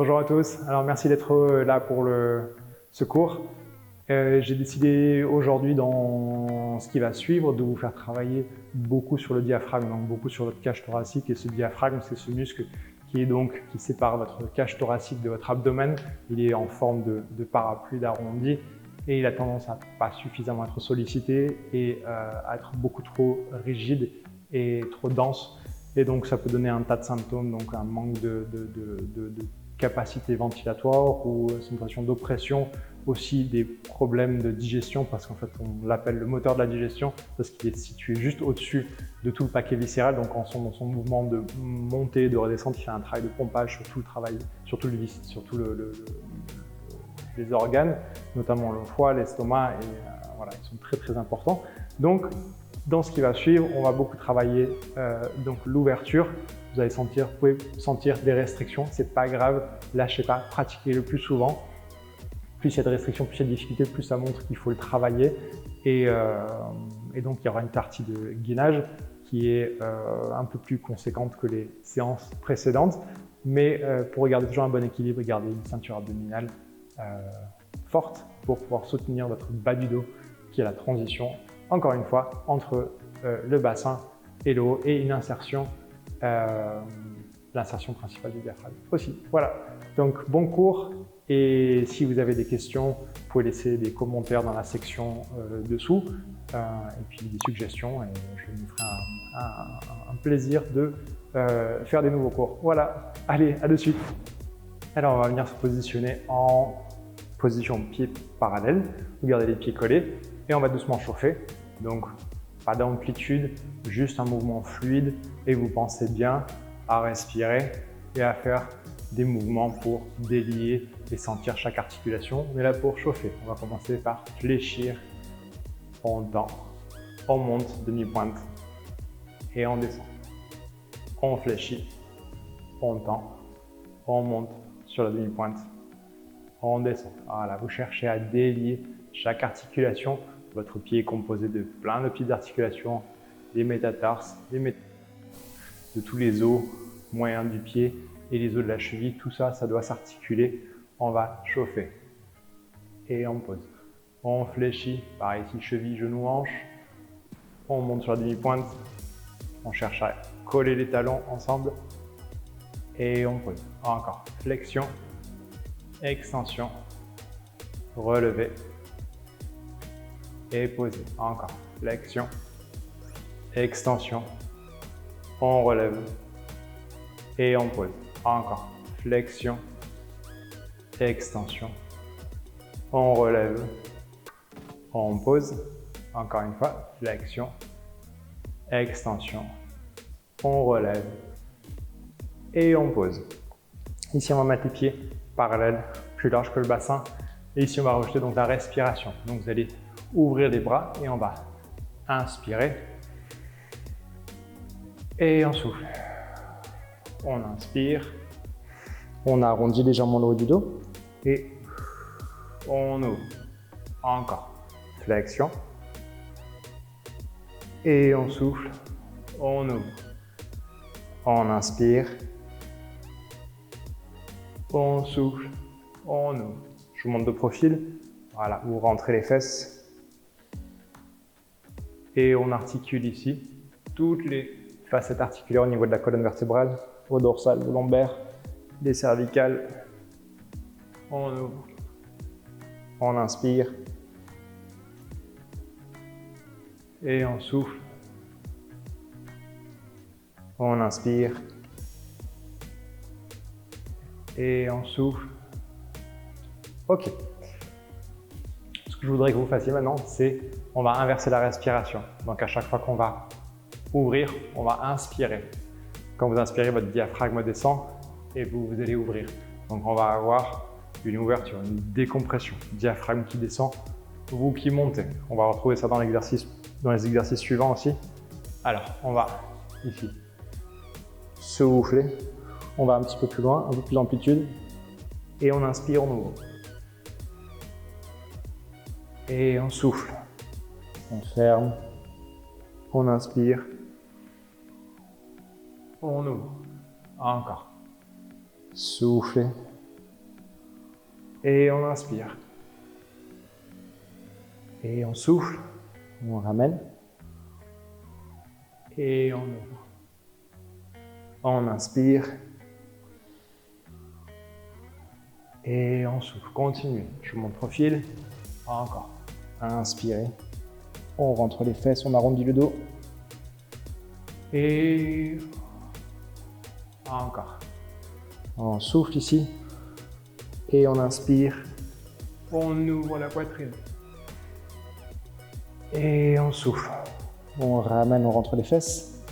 Bonjour à tous, alors merci d'être là pour ce cours. J'ai décidé aujourd'hui dans ce qui va suivre de vous faire travailler beaucoup sur le diaphragme, donc beaucoup sur votre cage thoracique. Et ce diaphragme, c'est ce muscle qui sépare votre cage thoracique de votre abdomen. Il est en forme de parapluie d'arrondi et il a tendance à pas suffisamment être sollicité et à être beaucoup trop rigide et trop dense. Et donc ça peut donner un tas de symptômes, donc un manque de capacité ventilatoire ou sensation d'oppression, aussi des problèmes de digestion parce qu'en fait on l'appelle le moteur de la digestion parce qu'il est situé juste au-dessus de tout le paquet viscéral. Donc dans son mouvement de montée, de redescente, il fait un travail de pompage sur tout le travail, sur tout les organes, notamment le foie, l'estomac, et voilà, ils sont très importants. Donc dans ce qui va suivre, on va beaucoup travailler donc l'ouverture. Vous allez vous pouvez sentir des restrictions, c'est pas grave, lâchez pas, pratiquez le plus souvent. Plus il y a de restrictions, plus il y a de difficultés, plus ça montre qu'il faut le travailler. Et donc il y aura une partie de gainage qui est un peu plus conséquente que les séances précédentes. Mais pour garder toujours un bon équilibre, gardez une ceinture abdominale forte pour pouvoir soutenir votre bas du dos, qui est la transition, encore une fois, entre le bassin et le haut, et une insertion, l'insertion principale du diaphragme aussi. Voilà, donc bon cours, et si vous avez des questions, vous pouvez laisser des commentaires dans la section dessous, et puis des suggestions, et je me ferai un plaisir de faire des nouveaux cours. Voilà, allez, à de suite. Alors on va venir se positionner en position pied parallèle, vous gardez les pieds collés, et on va doucement chauffer. Donc pas d'amplitude, juste un mouvement fluide, et vous pensez bien à respirer et à faire des mouvements pour délier et sentir chaque articulation. On est là pour chauffer. On va commencer par fléchir, on tend, on monte demi-pointe et on descend. On fléchit, on tend, on monte sur la demi-pointe, on descend. Voilà, vous cherchez à délier chaque articulation. Votre pied est composé de plein de petites articulations, des métatarses, de tous les os moyens du pied et les os de la cheville. Tout ça, ça doit s'articuler. On va chauffer et on pose. On fléchit, pareil ici, cheville, genou, hanche. On monte sur la demi-pointe. On cherche à coller les talons ensemble et on pose. Encore, flexion, extension, relevé et poser. Encore, flexion, extension, on relève et on pose. Encore, flexion, extension, on relève, on pose. Encore une fois, flexion, extension, on relève et on pose. Ici, on va mettre les pieds parallèles, plus large que le bassin. Et ici, on va rajouter donc la respiration. Donc, vous allez ouvrir les bras et on va inspirer et on souffle. On inspire, on arrondit légèrement le haut du dos et on ouvre. Encore, flexion et on souffle, on ouvre. On inspire, on souffle, on ouvre. Je vous montre de profil. Voilà, vous rentrez les fesses. Et on articule ici toutes les facettes articulaires au niveau de la colonne vertébrale, au dorsal, au lombaire, les cervicales. On ouvre, on inspire et on souffle. On inspire et on souffle. Ok. Ce que je voudrais que vous fassiez maintenant, c'est on va inverser la respiration. Donc à chaque fois qu'on va ouvrir, on va inspirer. Quand vous inspirez, votre diaphragme descend et vous allez ouvrir. Donc on va avoir une ouverture, une décompression. Diaphragme qui descend, vous qui montez. On va retrouver ça dans les exercices suivants aussi. Alors on va ici souffler. On va un petit peu plus loin, un peu plus d'amplitude. Et on inspire, on ouvre. Et on souffle. On ferme. On inspire. On ouvre. Encore. Soufflez. Et on inspire. Et on souffle. On ramène. Et on ouvre. On inspire. Et on souffle. Continuez. Je monte profil. Encore. Inspirez. On rentre les fesses, on arrondit le dos. Et encore. On souffle ici. Et on inspire. On ouvre la poitrine. Et on souffle. On ramène, on rentre les fesses.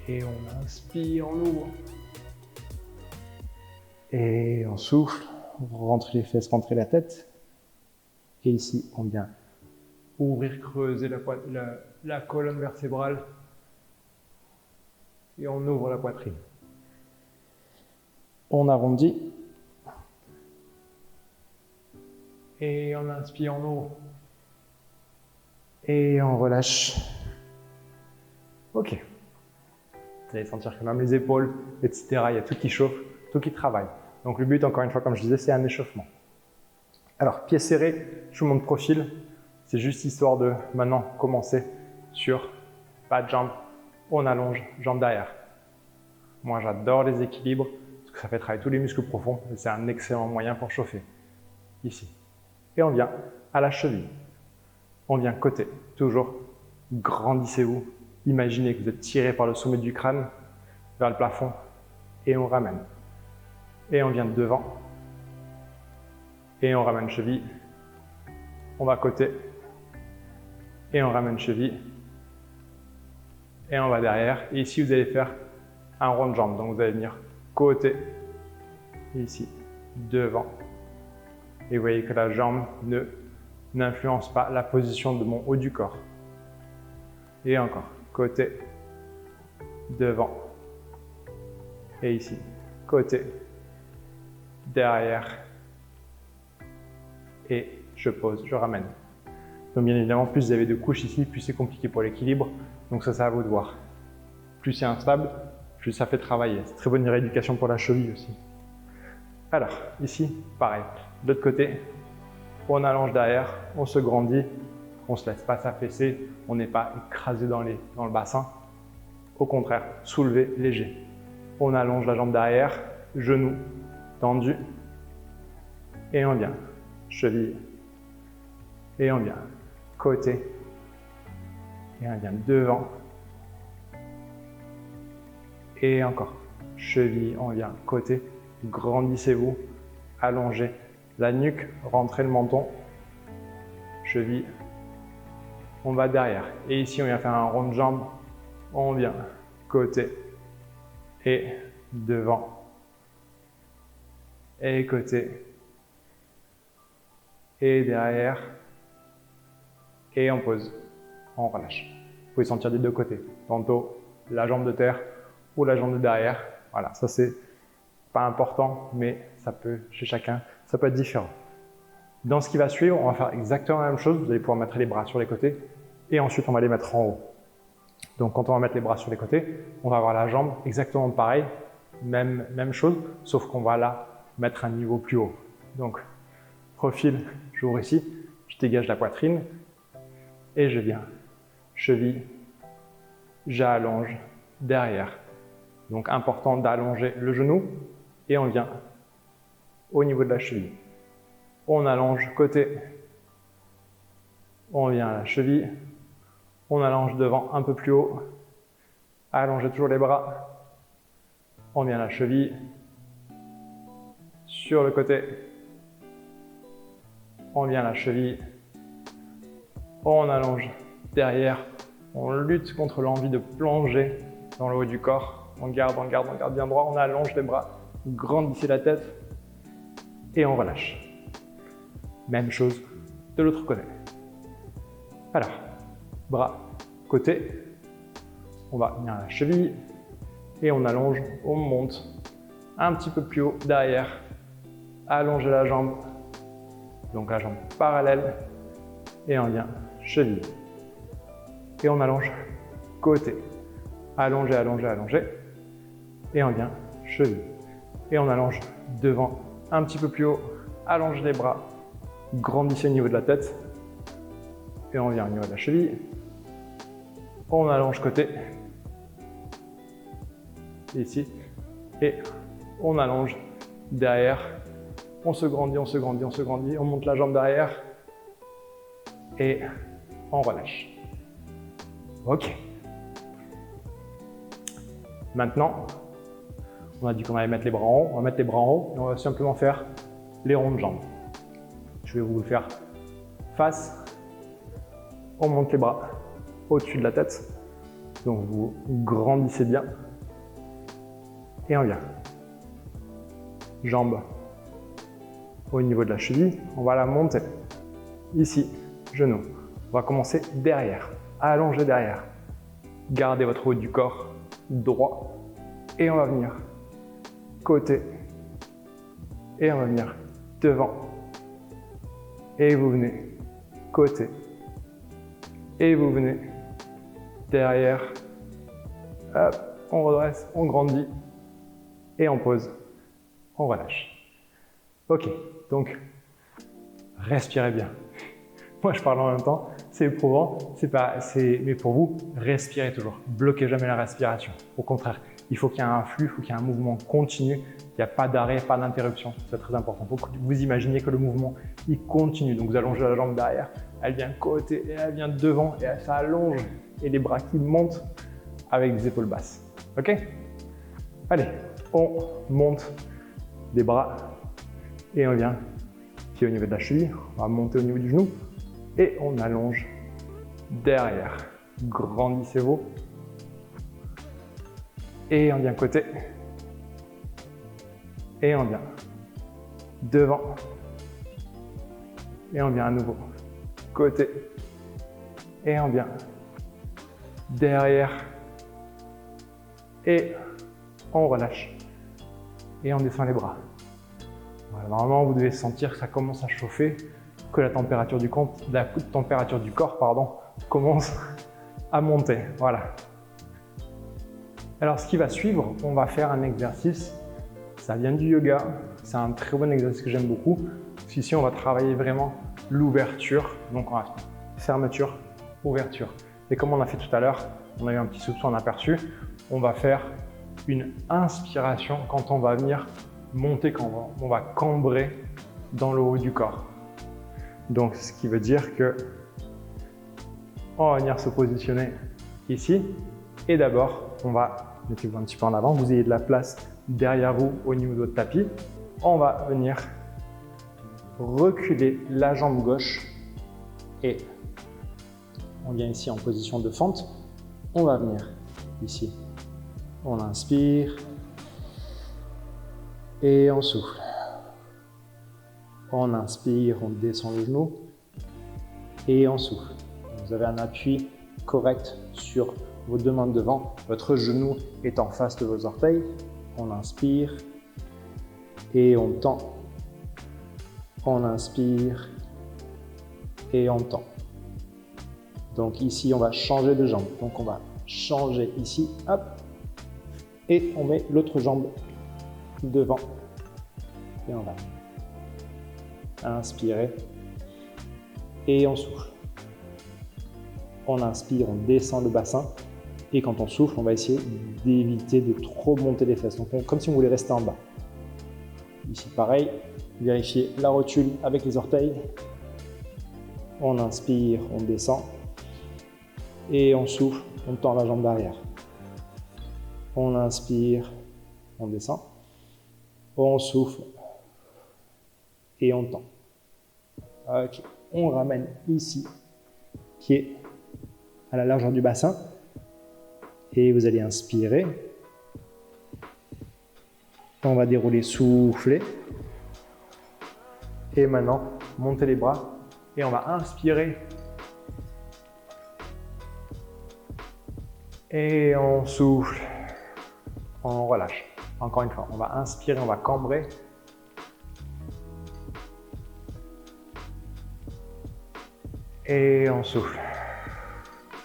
Et on inspire, on ouvre. Et on souffle. On rentre les fesses, rentrer la tête. Et ici, on vient ouvrir, creuser la colonne vertébrale. Et on ouvre la poitrine. On arrondit. Et on inspire, on ouvre. Et on relâche. Ok. Vous allez sentir que même les épaules, etc., il y a tout qui chauffe, tout qui travaille. Donc le but, encore une fois, comme je disais, c'est un échauffement. Alors, pieds serrés, je vous montre profil. C'est juste histoire de maintenant commencer sur pas de jambes. On allonge, jambes derrière. Moi, j'adore les équilibres parce que ça fait travailler tous les muscles profonds et c'est un excellent moyen pour chauffer. Ici. Et on vient à la cheville. On vient côté, toujours. Grandissez-vous. Imaginez que vous êtes tiré par le sommet du crâne vers le plafond et on ramène. Et on vient devant. Et on ramène cheville. On va côté. Et on ramène cheville. Et on va derrière. Et ici, vous allez faire un rond de jambe. Donc, vous allez venir côté. Et ici, devant. Et vous voyez que la jambe n'influence pas la position de mon haut du corps. Et encore, côté, devant. Et ici, côté, derrière. Et je pose, je ramène. Donc bien évidemment, plus vous avez de couches ici, plus c'est compliqué pour l'équilibre. Donc ça, c'est à vous de voir. Plus c'est instable, plus ça fait travailler. C'est très bonne rééducation pour la cheville aussi. Alors, ici, pareil. De l'autre côté, on allonge derrière, on se grandit, on ne se laisse pas s'affaisser, on n'est pas écrasé dans le bassin. Au contraire, soulevé, léger. On allonge la jambe derrière, genou tendu, et on vient, cheville, et on vient, côté, et on vient devant, et encore, cheville, on vient, côté, grandissez-vous, allongez la nuque, rentrez le menton, cheville, on va derrière. Et ici, on vient faire un rond de jambe, on vient côté et devant et côté et derrière et on pose, on relâche. Vous pouvez sentir des deux côtés, tantôt la jambe de terre ou la jambe de derrière. Voilà, ça c'est pas important, mais ça peut, chez chacun, ça peut être différent. Dans ce qui va suivre, on va faire exactement la même chose. Vous allez pouvoir mettre les bras sur les côtés et ensuite on va les mettre en haut. Donc quand on va mettre les bras sur les côtés, on va avoir la jambe exactement pareil, même chose, sauf qu'on va la mettre un niveau plus haut. Donc profil, j'ouvre ici, je dégage la poitrine et je viens, cheville, j'allonge derrière. Donc important d'allonger le genou et on vient au niveau de la cheville. On allonge côté, on vient à la cheville, on allonge devant un peu plus haut, allongez toujours les bras, on vient à la cheville, sur le côté, on vient à la cheville, on allonge derrière, on lutte contre l'envie de plonger dans le haut du corps, on garde bien droit, on allonge les bras, grandissez la tête et on relâche. Même chose de l'autre côté. Alors, bras côté, on va venir à la cheville et on allonge, on monte un petit peu plus haut derrière, allongez la jambe, donc la jambe parallèle et on vient cheville et on allonge côté, allongez et on vient cheville et on allonge devant Un petit peu plus haut, allongez les bras, grandissez au niveau de la tête. Et on vient au niveau de la cheville. On allonge côté. Ici. Et on allonge derrière. On se grandit, on se grandit, on se grandit. On monte la jambe derrière. Et on relâche. Ok. Maintenant, on a dit qu'on allait mettre les bras en haut. On va mettre les bras en haut et on va simplement faire les ronds de jambes. Je vais vous le faire face. On monte les bras au-dessus de la tête. Donc vous grandissez bien. Et on vient. Jambes au niveau de la cheville. On va la monter. Ici, genou. On va commencer derrière. Allongez derrière. Gardez votre haut du corps droit. Et on va venir côté. Et on va venir devant. Et vous venez côté. Et vous venez derrière. Hop, on redresse, on grandit. Et on pose, on relâche. Ok, donc respirez bien. Moi je parle en même temps, c'est éprouvant, mais pour vous, respirez toujours. Bloquez jamais la respiration. Au contraire, il faut qu'il y ait un flux, il faut qu'il y ait un mouvement continu. Il n'y a pas d'arrêt, pas d'interruption. C'est très important. Il faut que vous imaginiez que le mouvement, il continue. Donc vous allongez la jambe derrière, elle vient côté et elle vient devant et ça allonge. Et les bras qui montent avec des épaules basses. Ok? Allez, on monte les bras et on vient ici au niveau de la cheville. On va monter au niveau du genou et on allonge derrière. Grandissez-vous. Et on vient côté. Et on vient devant. Et on vient à nouveau côté. Et on vient derrière. Et on relâche. Et on descend les bras. Voilà, normalement, vous devez sentir que ça commence à chauffer, que la température du corps, commence à monter. Voilà. Alors, ce qui va suivre, on va faire un exercice. Ça vient du yoga. C'est un très bon exercice que j'aime beaucoup. Parce qu'ici, on va travailler vraiment l'ouverture. Donc, on va faire fermeture, ouverture. Et comme on a fait tout à l'heure, on a eu un petit soupçon, aperçu. On va faire une inspiration quand on va venir monter, quand on va cambrer dans le haut du corps. Donc, ce qui veut dire que on va venir se positionner ici. Et d'abord, on va, mettez-vous un petit peu en avant, vous ayez de la place derrière vous au niveau de votre tapis. On va venir reculer la jambe gauche et on vient ici en position de fente. On va venir ici. On inspire et on souffle. On inspire, on descend le genou et on souffle. Vous avez un appui correct sur vos deux mains devant. Votre genou est en face de vos orteils. On inspire et on tend. On inspire et on tend. Donc ici, on va changer de jambe. Donc on va changer ici, hop, et on met l'autre jambe devant. Et on va inspirer et on souffle. On inspire, on descend le bassin et quand on souffle, on va essayer d'éviter de trop monter les fesses. Donc comme si on voulait rester en bas. Ici pareil, vérifiez la rotule avec les orteils. On inspire, on descend et on souffle, on tend la jambe derrière. On inspire, on descend, on souffle et on tend. Ok, on ramène ici, pied à la largeur du bassin et vous allez inspirer. On va dérouler, souffler et maintenant monter les bras et on va inspirer et on souffle, on relâche. Encore une fois, on va inspirer, on va cambrer. Et on souffle.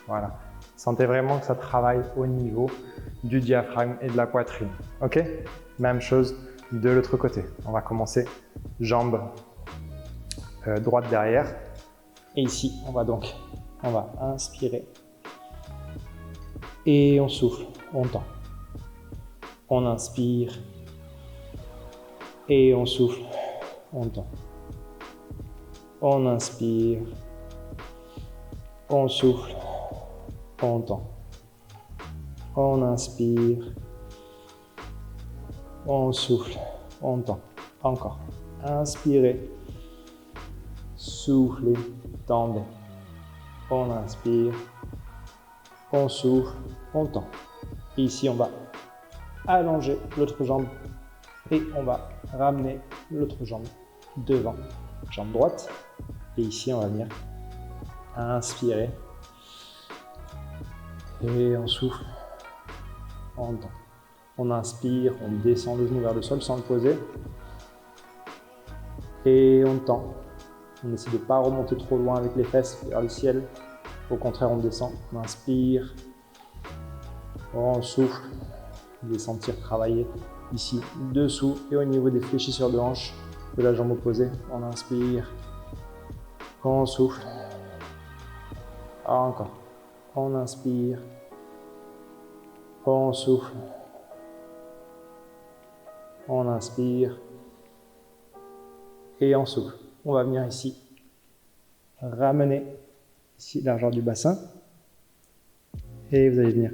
Voilà. Sentez vraiment que ça travaille au niveau du diaphragme et de la poitrine. Ok? Même chose de l'autre côté. On va commencer jambe droite derrière. Et ici, on va inspirer. Et on souffle, on tend. On inspire. Et on souffle, on tend. On inspire. On souffle, on tend. On inspire. On souffle, on tend. Encore. Inspirez. Soufflez, tendez. On inspire. On souffle, on tend. Et ici, on va allonger l'autre jambe et on va ramener l'autre jambe devant. Jambe droite. Et ici, on va venir inspirer. Et on souffle, on tend. On inspire, on descend le genou vers le sol sans le poser. Et on tend. On essaie de ne pas remonter trop loin avec les fesses vers le ciel. Au contraire, on descend. On inspire. On souffle. Les sentir travailler ici, dessous et au niveau des fléchisseurs de hanche de la jambe opposée. On inspire. On souffle. Encore. On inspire. On souffle. On inspire. Et on souffle. On va venir ici. Ramener ici la largeur du bassin. Et vous allez venir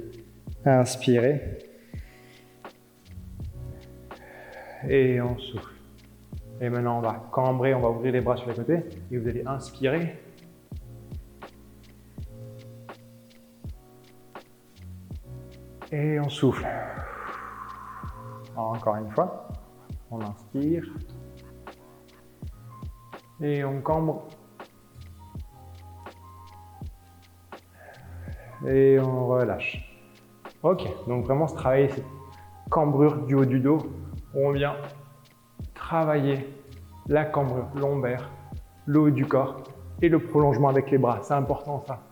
inspirer. Et on souffle. Et maintenant, on va cambrer, on va ouvrir les bras sur les côtés. Et vous allez inspirer. Et on souffle. Encore une fois. On inspire. Et on cambre. Et on relâche. Ok, donc vraiment se travailler cette cambrure du haut du dos. On vient travailler la cambrure lombaire, le haut du corps et le prolongement avec les bras. C'est important ça.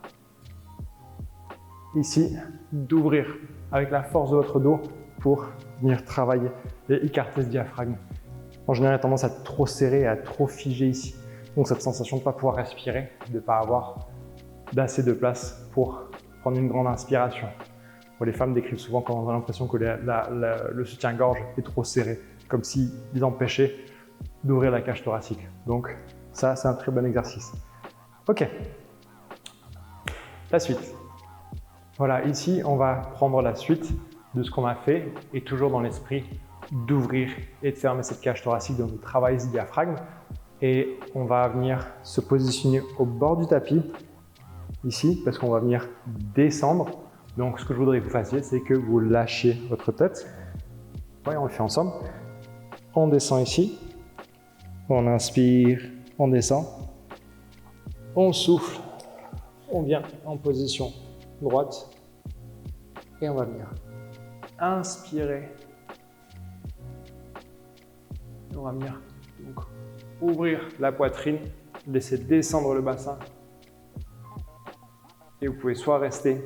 Ici, d'ouvrir avec la force de votre dos pour venir travailler et écarter ce diaphragme. En général, il a tendance à être trop serré, à trop figé ici. Donc cette sensation de ne pas pouvoir respirer, de ne pas avoir d'assez de place pour prendre une grande inspiration. Bon, les femmes décrivent souvent quand on a l'impression que le soutien-gorge est trop serré, comme s'il les empêchait d'ouvrir la cage thoracique. Donc ça, c'est un très bon exercice. Ok, la suite. Voilà, ici, on va prendre la suite de ce qu'on a fait et toujours dans l'esprit d'ouvrir et de fermer cette cage thoracique, donc de travailler ce diaphragme. Et on va venir se positionner au bord du tapis, ici, parce qu'on va venir descendre. Donc, ce que je voudrais que vous fassiez, c'est que vous lâchiez votre tête. Ouais, on le fait ensemble. On descend ici. On inspire, on descend. On souffle. On vient en position droite. Et on va venir inspirer. On va venir donc ouvrir la poitrine, laisser descendre le bassin. Et vous pouvez soit rester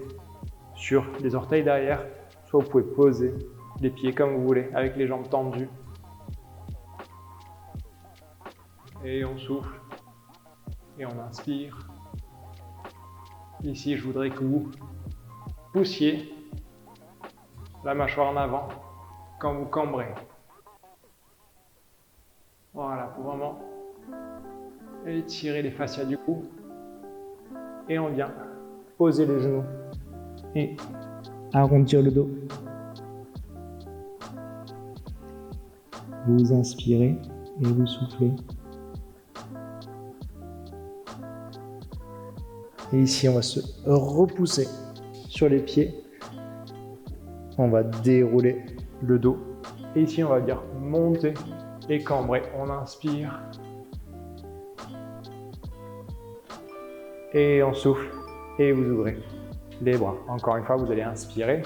sur les orteils derrière, soit vous pouvez poser les pieds comme vous voulez, avec les jambes tendues. Et on souffle. Et on inspire. Ici, je voudrais que vous poussiez la mâchoire en avant quand vous cambrez. Voilà, pour vraiment étirer les fascias du cou. Et on vient poser les genoux et arrondir le dos. Vous inspirez et vous soufflez. Et ici, on va se repousser sur les pieds. On va dérouler le dos. Et ici, on va dire monter et cambrer. On inspire. Et on souffle. Et vous ouvrez les bras. Encore une fois, vous allez inspirer.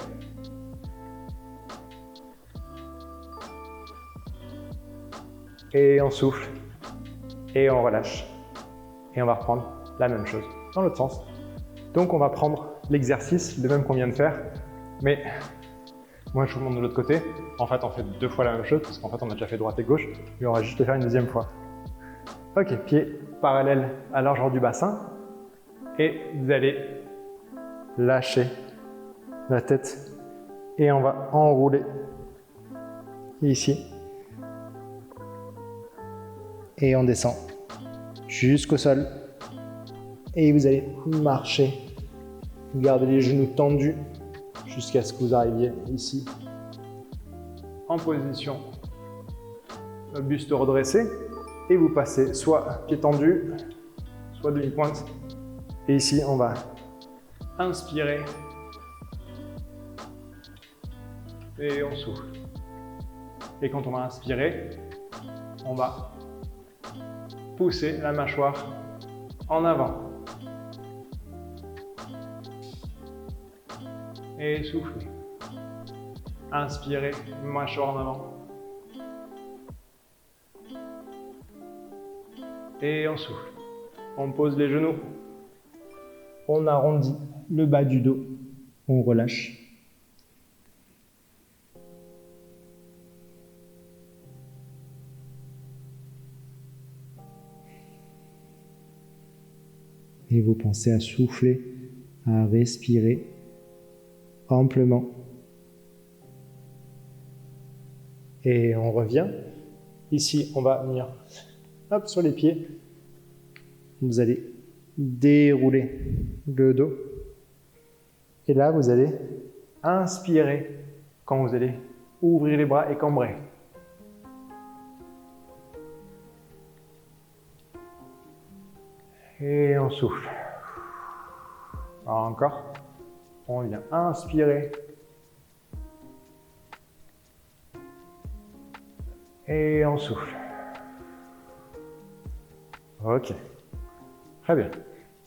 Et on souffle. Et on relâche. Et on va reprendre la même chose dans l'autre sens. Donc on va prendre l'exercice, le même qu'on vient de faire, mais Moi, je vous montre de l'autre côté. En fait, on fait 2 fois la même chose parce qu'en fait, on a déjà fait droite et gauche. Et on va juste le faire une deuxième fois. Ok, pieds parallèles à la largeur du bassin. Et vous allez lâcher la tête. Et on va enrouler ici. Et on descend jusqu'au sol. Et vous allez marcher. Gardez les genoux tendus jusqu'à ce que vous arriviez ici. En position buste redressé. Et vous passez soit pied tendu, soit demi-pointe. Et ici, on va inspirer. Et on souffle. Et quand on va inspirer, on va pousser la mâchoire en avant. Et soufflez. Inspirez, mâchoire en avant. Et on souffle. On pose les genoux. On arrondit le bas du dos. On relâche. Et vous pensez à souffler, à respirer amplement. Et on revient. Ici, on va venir hop, sur les pieds. Vous allez dérouler le dos. Et là, vous allez inspirer quand vous allez ouvrir les bras et cambrer. Et on souffle. Encore. On vient inspirer. Et on souffle. Ok. Très bien.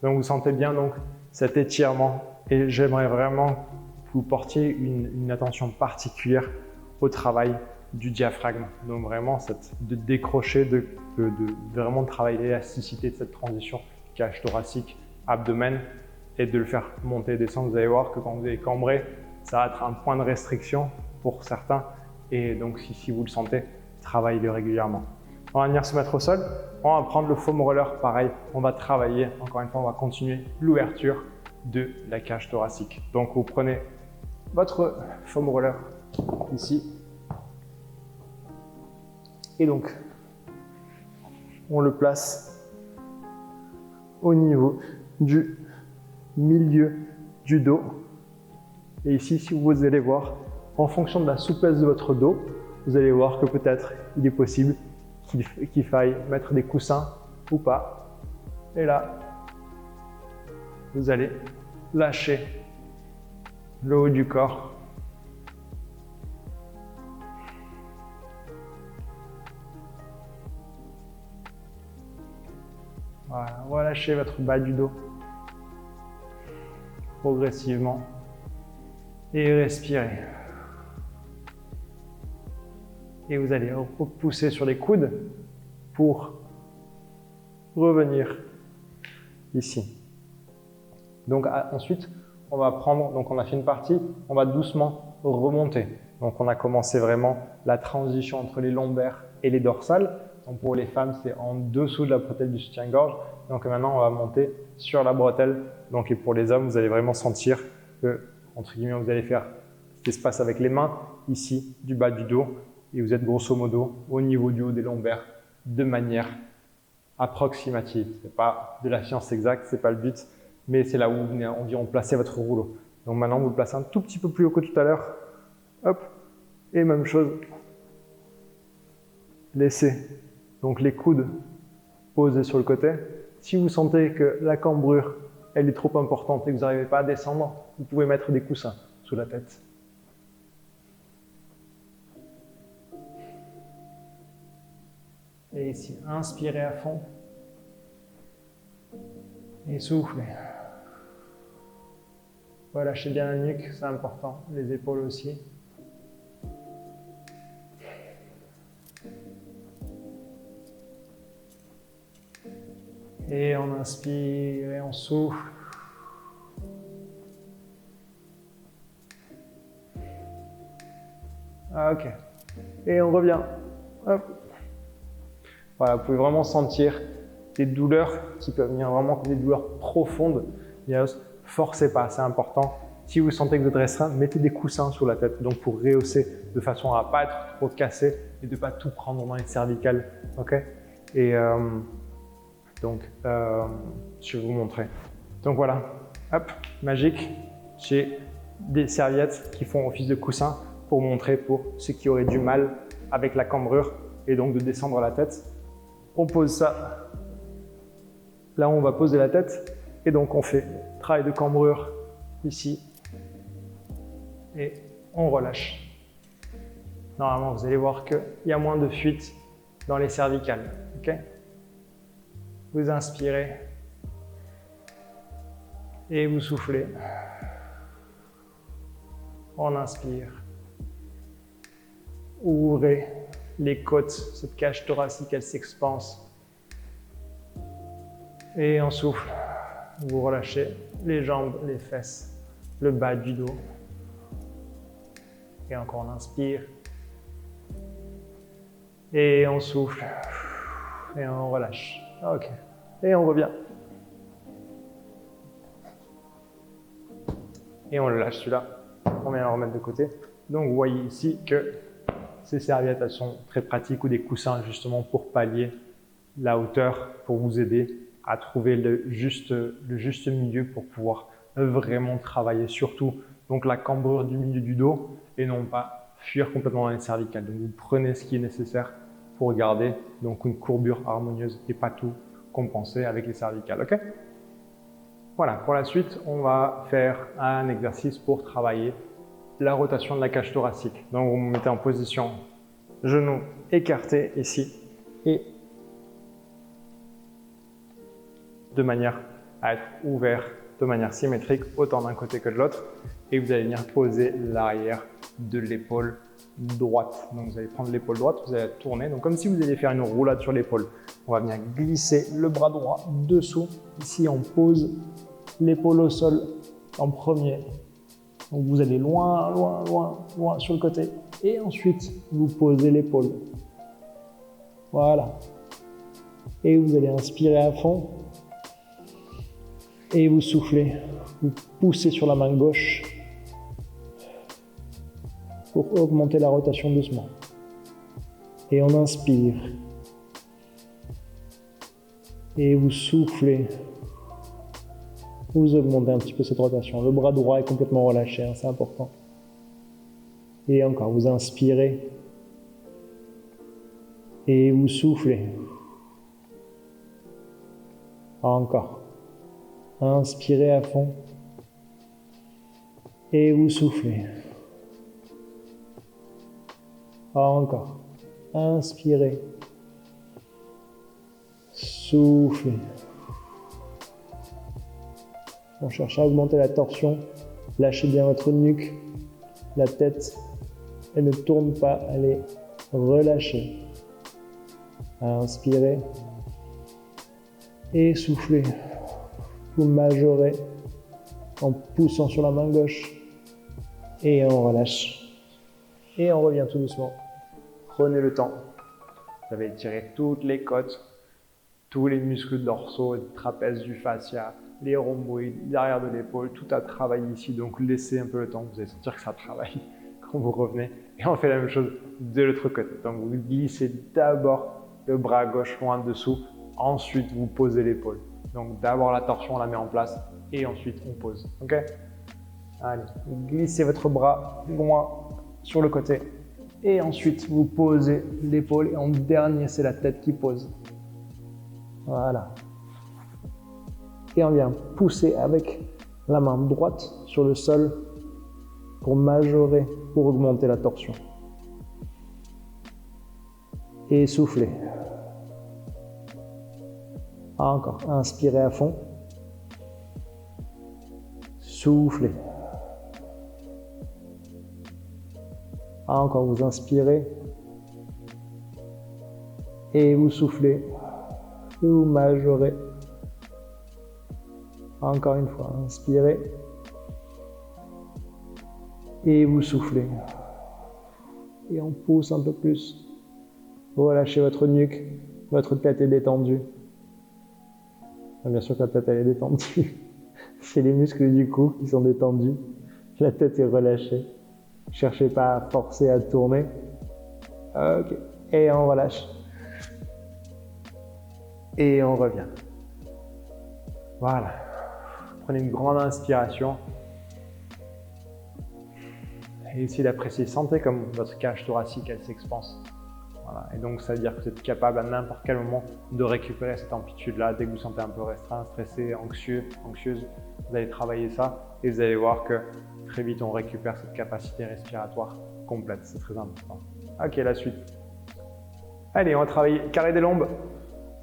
Donc vous sentez bien donc cet étirement et j'aimerais vraiment que vous portiez une attention particulière au travail du diaphragme. Donc vraiment de décrocher, de vraiment travailler l'élasticité de cette transition cage thoracique, abdomen et de le faire monter et descendre. Vous allez voir que quand vous allez cambrer, ça va être un point de restriction pour certains et donc si vous le sentez, travaillez-le régulièrement. On va venir se mettre au sol, on va prendre le foam roller, pareil, on va travailler, encore une fois, on va continuer l'ouverture de la cage thoracique. Donc vous prenez votre foam roller ici, et donc on le place au niveau du milieu du dos. Et ici, si vous allez voir, en fonction de la souplesse de votre dos, vous allez voir que peut-être il est possible qu'il faille mettre des coussins ou pas. Et là, vous allez lâcher le haut du corps. Voilà, relâchez votre bas du dos progressivement et respirez. Et vous allez repousser sur les coudes pour revenir ici. Donc ensuite, on va prendre, donc on a fait une partie, on va doucement remonter. Donc on a commencé vraiment la transition entre les lombaires et les dorsales. Donc pour les femmes, c'est en dessous de la bretelle du soutien-gorge. Donc maintenant, on va monter sur la bretelle. Donc et pour les hommes, vous allez vraiment sentir que, entre guillemets, vous allez faire cet espace avec les mains, ici, du bas du dos. Et vous êtes grosso modo au niveau du haut des lombaires de manière approximative. Ce n'est pas de la science exacte, ce n'est pas le but, mais c'est là où vous venez environ placer votre rouleau. Donc maintenant, vous le placez un tout petit peu plus haut que tout à l'heure. Hop, et même chose. Laissez donc les coudes posés sur le côté. Si vous sentez que la cambrure, elle est trop importante et que vous n'arrivez pas à descendre, vous pouvez mettre des coussins sous la tête. Et ici, inspirez à fond. Et soufflez. Relâchez bien la nuque, c'est important. Les épaules aussi. Et on inspire et on souffle. Ok. Et on revient. Hop. Voilà, vous pouvez vraiment sentir des douleurs qui peuvent venir vraiment comme des douleurs profondes. Ne forcez pas, c'est important. Si vous sentez que vous êtes restreint, mettez des coussins sur la tête, donc pour rehausser de façon à ne pas être trop cassé et de ne pas tout prendre dans les cervicales. Ok. Et je vais vous montrer. Donc voilà, hop, magique. J'ai des serviettes qui font office de coussin pour montrer pour ceux qui auraient du mal avec la cambrure et donc de descendre la tête. On pose ça. Là, on va poser la tête et donc on fait travail de cambrure ici et on relâche. Normalement, vous allez voir qu'il y a moins de fuite dans les cervicales. Ok. Vous inspirez et vous soufflez. On inspire. Ouvrez les côtes, cette cage thoracique, elle s'expanse. Et on souffle. Vous relâchez les jambes, les fesses, le bas du dos. Et encore on inspire. Et on souffle. Et on relâche. Ok. Et on revient. Et on le lâche celui-là. On vient le remettre de côté. Donc vous voyez ici que ces serviettes, elles sont très pratiques, ou des coussins justement pour pallier la hauteur, pour vous aider à trouver le juste milieu pour pouvoir vraiment travailler surtout donc la cambrure du milieu du dos et non pas fuir complètement dans les cervicales. Donc vous prenez ce qui est nécessaire pour garder donc une courbure harmonieuse et pas tout compenser avec les cervicales. Ok. Voilà, pour la suite, on va faire un exercice pour travailler la rotation de la cage thoracique. Donc vous vous mettez en position genoux écartés ici et de manière à être ouvert de manière symétrique autant d'un côté que de l'autre, et vous allez venir poser l'arrière de l'épaule droite. Donc vous allez prendre l'épaule droite, vous allez tourner, donc comme si vous alliez faire une roulade sur l'épaule. On va venir glisser le bras droit dessous. Ici on pose l'épaule au sol en premier. Donc vous allez loin, loin, loin, loin sur le côté, et ensuite vous posez l'épaule. Voilà. Et vous allez inspirer à fond. Et vous soufflez, vous poussez sur la main gauche pour augmenter la rotation doucement. Et on inspire. Et vous soufflez. Vous augmentez un petit peu cette rotation. Le bras droit est complètement relâché, hein, c'est important. Et encore, vous inspirez. Et vous soufflez. Encore. Inspirez à fond et vous soufflez. Encore. Inspirez. Soufflez. On cherche à augmenter la torsion. Lâchez bien votre nuque. La tête, elle ne tourne pas, elle est relâchée. Inspirez et soufflez. Vous majorez en poussant sur la main gauche et on relâche. Et on revient tout doucement. Prenez le temps. Vous avez étiré toutes les côtes, tous les muscles dorsaux et trapèzes du fascia, les rhomboïdes, l'arrière de l'épaule, tout a travaillé ici. Donc laissez un peu le temps, vous allez sentir que ça travaille quand vous revenez. Et on fait la même chose de l'autre côté. Donc vous glissez d'abord le bras gauche loin dessous, ensuite vous posez l'épaule. Donc d'abord la torsion, on la met en place et ensuite on pose. Ok. Allez, glissez votre bras loin sur le côté et ensuite vous posez l'épaule et en dernier c'est la tête qui pose. Voilà. Et on vient pousser avec la main droite sur le sol pour majorer, pour augmenter la torsion. Et soufflez. Encore, inspirez à fond. Soufflez. Encore, vous inspirez. Et vous soufflez. Et vous majorez. Encore une fois, inspirez. Et vous soufflez. Et on pousse un peu plus. Relâchez votre nuque, votre tête est détendue. Bien sûr que la tête elle est détendue. C'est les muscles du cou qui sont détendus. La tête est relâchée. Cherchez pas à forcer à tourner. Ok. Et on relâche. Et on revient. Voilà. Prenez une grande inspiration. Et essayez d'apprécier. Sentez comme votre cage thoracique, elle s'expanse. Voilà. Et donc, ça veut dire que vous êtes capable à n'importe quel moment de récupérer cette amplitude-là. Dès que vous vous sentez un peu restreint, stressé, anxieux, anxieuse, vous allez travailler ça et vous allez voir que très vite, on récupère cette capacité respiratoire complète. C'est très important. Ok, la suite. Allez, on va travailler carré des lombes.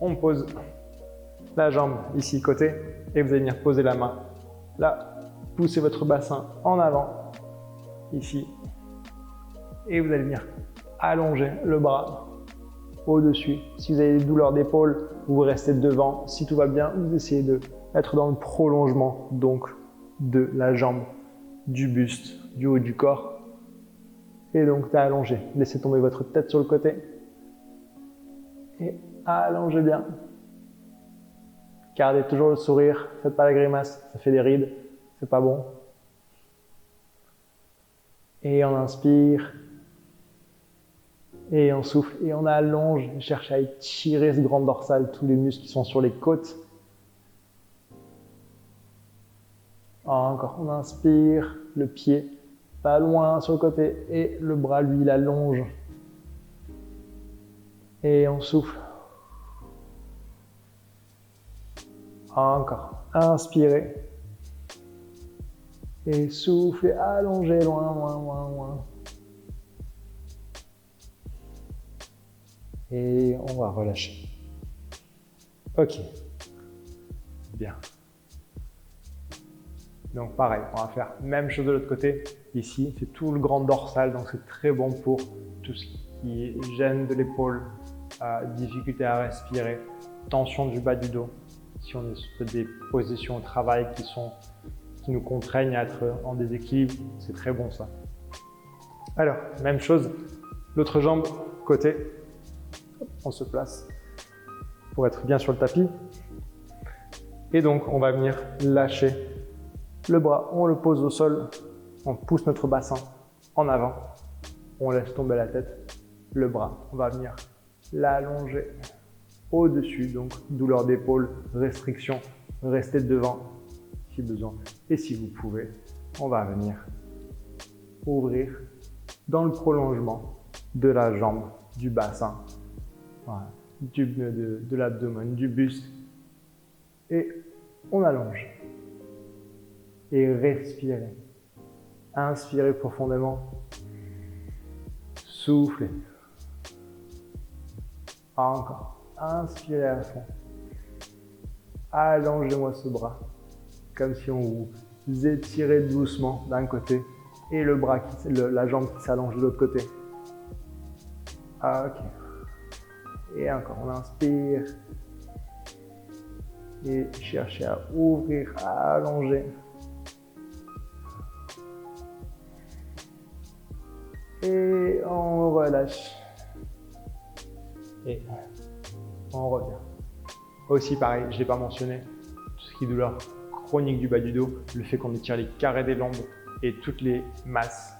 On pose la jambe ici, côté, et vous allez venir poser la main là. Poussez votre bassin en avant, ici, et vous allez venir allonger le bras au-dessus. Si vous avez des douleurs d'épaule, vous restez devant. Si tout va bien, vous essayez d'être dans le prolongement donc de la jambe, du buste, du haut du corps. Et donc, allongez. Laissez tomber votre tête sur le côté. Et allongez bien. Gardez toujours le sourire. Faites pas la grimace, ça fait des rides. C'est pas bon. Et on inspire. Et on souffle. Et on allonge. Cherche à étirer ce grand dorsal, tous les muscles qui sont sur les côtes. Encore. On inspire. Le pied pas loin sur le côté. Et le bras, lui, il allonge. Et on souffle. Encore. Inspirez. Et soufflez, allongez loin, loin, loin, loin. Et on va relâcher. Ok. Bien. Donc pareil, on va faire même chose de l'autre côté. Ici, c'est tout le grand dorsal, donc c'est très bon pour tout ce qui est gêne de l'épaule, difficulté à respirer, tension du bas du dos. Si on est sur des positions au travail qui nous contraignent à être en déséquilibre, c'est très bon ça. Alors, même chose, l'autre jambe, côté, on se place pour être bien sur le tapis. Et donc, on va venir lâcher le bras, on le pose au sol, on pousse notre bassin en avant, on laisse tomber la tête, le bras, on va venir l'allonger au-dessus, donc douleur d'épaule, restriction, restez devant si besoin. Et si vous pouvez, on va venir ouvrir dans le prolongement de la jambe, du bassin, voilà, de l'abdomen, du buste. Et on allonge. Et respirez. Inspirez profondément. Soufflez. Encore. Inspirez à fond. Allongez-moi ce bras. Comme si on vous étirait doucement d'un côté et le bras, la jambe qui s'allonge de l'autre côté. Ok. Et encore, on inspire. Et cherchez à ouvrir, à allonger. Et on relâche. Et on revient. Aussi pareil, je ne l'ai pas mentionné, tout ce qui est douleur chronique du bas du dos, le fait qu'on étire les carrés des lombes et toutes les masses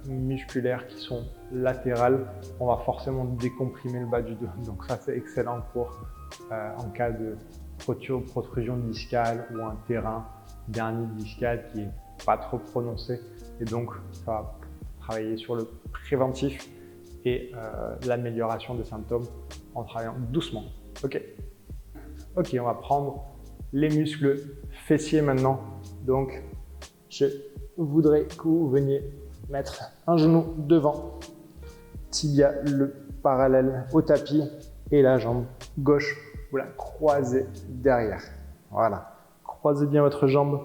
musculaires qui sont latérales, on va forcément décomprimer le bas du dos. Donc ça c'est excellent pour en cas de protrusion discale ou un terrain dernier discal qui est pas trop prononcé. Et donc ça va travailler sur le préventif et l'amélioration des symptômes en travaillant doucement. Ok, on va prendre les muscles fessiers maintenant. Donc, je voudrais que vous veniez mettre un genou devant, tibia le parallèle au tapis et la jambe gauche, vous la croisez derrière. Voilà, croisez bien votre jambe.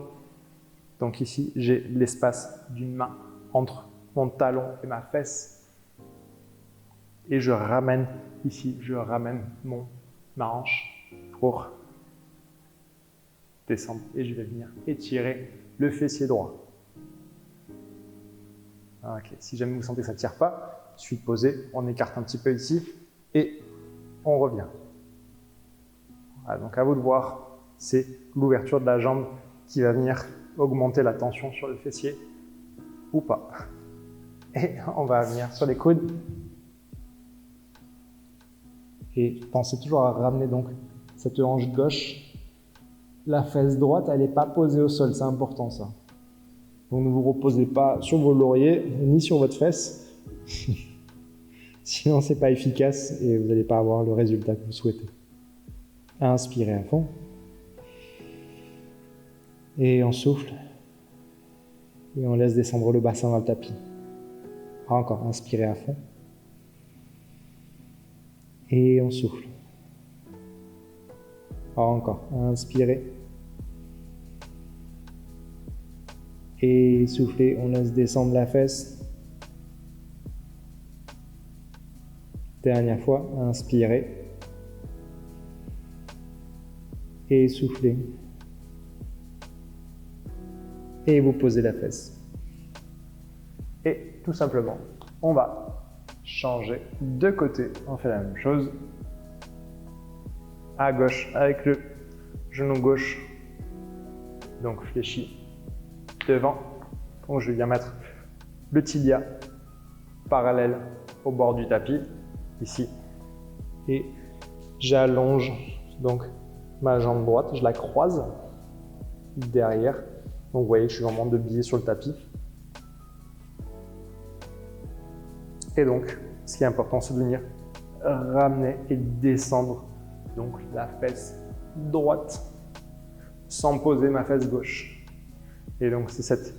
Donc ici, j'ai l'espace d'une main entre mon talon et ma fesse. Et je ramène ici, je ramène ma hanche pour descendre. Et je vais venir étirer le fessier droit. Ok, si jamais vous sentez que ça ne tire pas, Ensuite, posé, on écarte un petit peu ici et on revient. Voilà, donc à vous de voir, c'est l'ouverture de la jambe qui va venir augmenter la tension sur le fessier ou pas. Et on va venir sur les coudes. Et pensez toujours à ramener donc cette hanche gauche. La fesse droite, elle n'est pas posée au sol, c'est important ça. Donc ne vous reposez pas sur vos lauriers ni sur votre fesse. Sinon, c'est pas efficace et vous n'allez pas avoir le résultat que vous souhaitez. Inspirez à fond. Et on souffle. Et on laisse descendre le bassin dans le tapis. Encore, inspirez à fond. Et on souffle. Encore, inspirez. Et soufflez, on laisse descendre la fesse. Dernière fois, inspirez. Et soufflez. Et vous posez la fesse. Et tout simplement, on va changer de côté. On fait la même chose. À gauche avec le genou gauche. Donc fléchi devant. Donc je viens mettre le tibia parallèle au bord du tapis, ici. Et j'allonge donc ma jambe droite, je la croise derrière. Donc vous voyez que je suis vraiment de biais sur le tapis. Et donc, ce qui est important, c'est de venir ramener et descendre donc la fesse droite sans poser ma fesse gauche. Et donc, c'est cette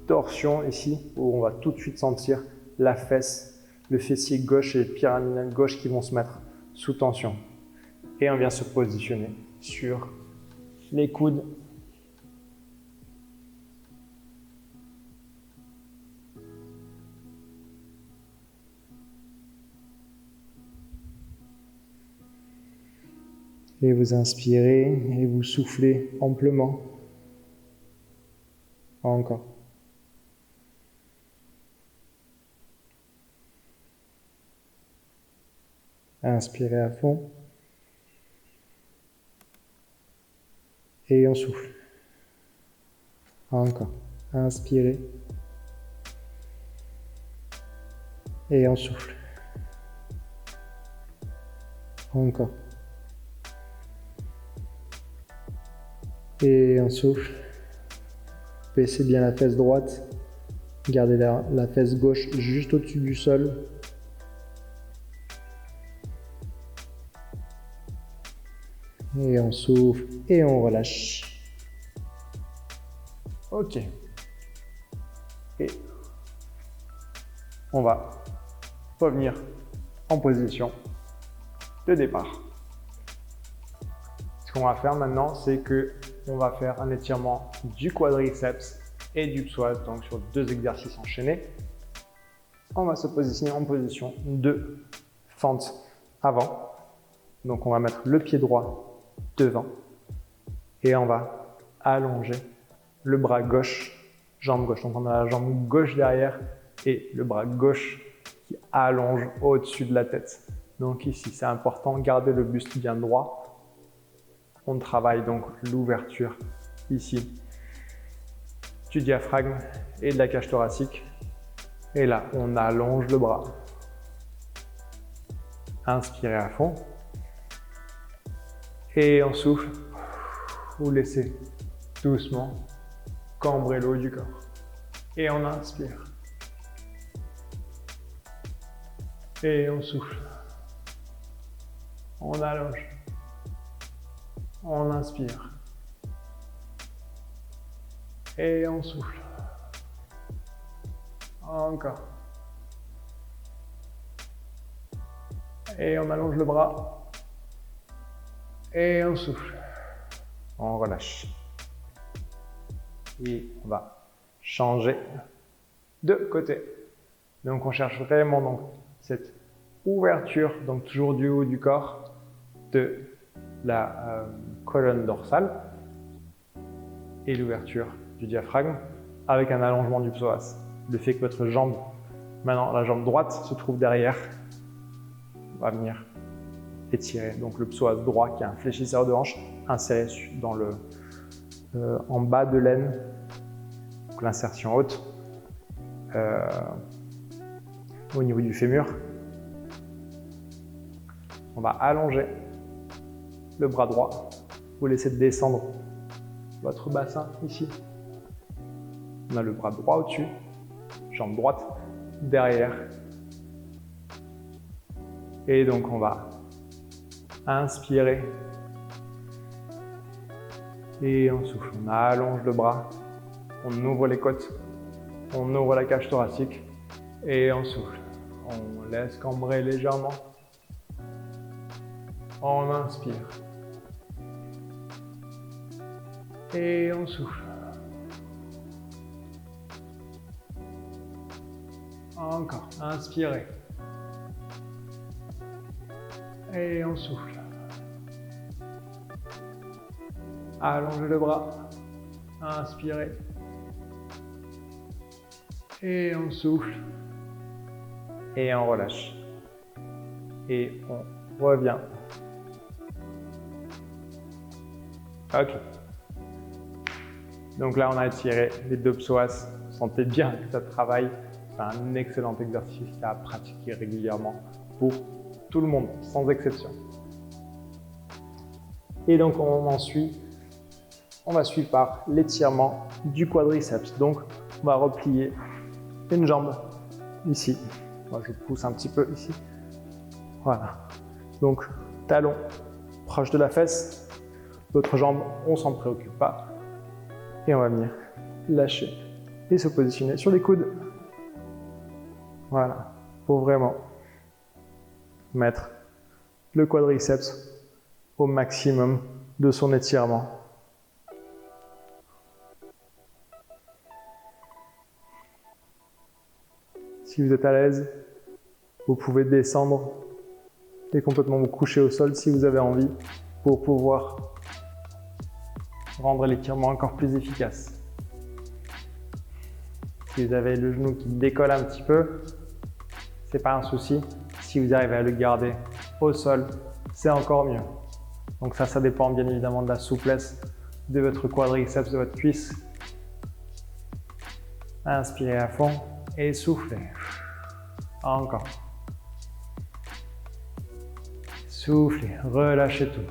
torsion ici où on va tout de suite sentir la fesse, le fessier gauche et le pyramidal gauche qui vont se mettre sous tension. Et on vient se positionner sur les coudes. Et vous inspirez et vous soufflez amplement. Encore. Inspirez à fond. Et on souffle. Encore. Inspirez. Et on souffle. Encore. Et on souffle. Baissez bien la fesse droite. Gardez la fesse gauche juste au-dessus du sol. Et on souffle et on relâche. Ok. Et on va revenir en position de départ. Ce qu'on va faire maintenant, c'est que on va faire un étirement du quadriceps et du psoas, donc sur 2 exercices enchaînés. On va se positionner en position de fente avant. Donc on va mettre le pied droit devant et on va allonger le bras gauche, jambe gauche. Donc on a la jambe gauche derrière et le bras gauche qui allonge au-dessus de la tête. Donc ici, c'est important, garder le buste bien droit. On travaille donc l'ouverture ici du diaphragme et de la cage thoracique. Et là, on allonge le bras. Inspirez à fond. Et on souffle. Vous laissez doucement cambrer le haut du corps. Et on inspire. Et on souffle. On allonge. On inspire. Et on souffle. Encore. Et on allonge le bras. Et on souffle. On relâche. Et on va changer de côté. Donc on cherche vraiment donc cette ouverture, donc toujours du haut du corps, de la colonne dorsale et l'ouverture du diaphragme avec un allongement du psoas. Le fait que votre jambe Maintenant, la jambe droite se trouve derrière. On va venir étirer. Donc le psoas droit qui est un fléchisseur de hanche inséré dans en bas de l'aine, donc l'insertion haute au niveau du fémur. On va allonger le bras droit. Vous laissez descendre votre bassin ici. On a le bras droit au-dessus, jambe droite derrière. Et donc on va inspirer. Et on souffle. On allonge le bras. On ouvre les côtes. On ouvre la cage thoracique. Et on souffle. On laisse cambrer légèrement. On inspire. Et on souffle. Encore. Inspirez. Et on souffle. Allongez le bras. Inspirez. Et on souffle. Et on relâche. Et on revient. Ok. Donc là, on a étiré les deux psoas. Sentez bien que ça travaille. C'est un excellent exercice à pratiquer régulièrement pour tout le monde, sans exception. Et donc, on va suivre par l'étirement du quadriceps. Donc, on va replier une jambe ici. Moi, je pousse un petit peu ici. Voilà. Donc, talon proche de la fesse. L'autre jambe, on s'en préoccupe pas. Et on va venir lâcher et se positionner sur les coudes. Voilà. Pour vraiment mettre le quadriceps au maximum de son étirement. Si vous êtes à l'aise, vous pouvez descendre et complètement vous coucher au sol si vous avez envie pour pouvoir rendre l'étirement encore plus efficace. Si vous avez le genou qui décolle un petit peu, c'est pas un souci. Si vous arrivez à le garder au sol, c'est encore mieux. Donc ça dépend bien évidemment de la souplesse de votre quadriceps, de votre cuisse. Inspirez à fond et soufflez. Encore. Soufflez, relâchez tout.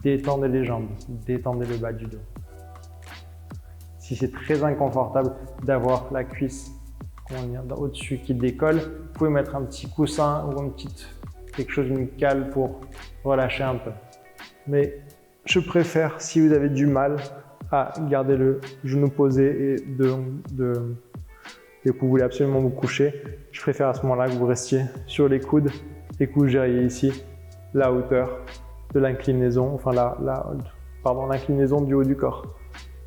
Détendez les jambes, détendez le bas du dos. Si c'est très inconfortable d'avoir la cuisse au-dessus qui décolle, vous pouvez mettre un petit coussin ou quelque chose, une cale pour relâcher un peu. Mais je préfère, si vous avez du mal à garder le genou posé et que vous voulez absolument vous coucher, je préfère à ce moment-là que vous restiez sur les coudes et que vous gériez ici la hauteur de l'inclinaison, enfin l'inclinaison du haut du corps.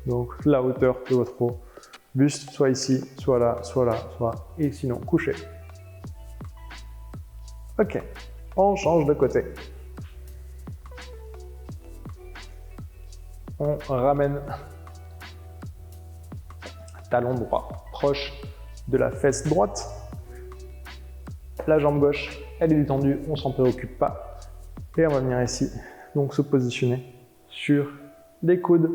Donc la hauteur de votre buste, soit ici, soit là, et sinon couché. Ok, on change de côté. On ramène talon droit proche de la fesse droite. La jambe gauche, elle est détendue, on s'en préoccupe pas. Et on va venir ici, donc se positionner sur les coudes.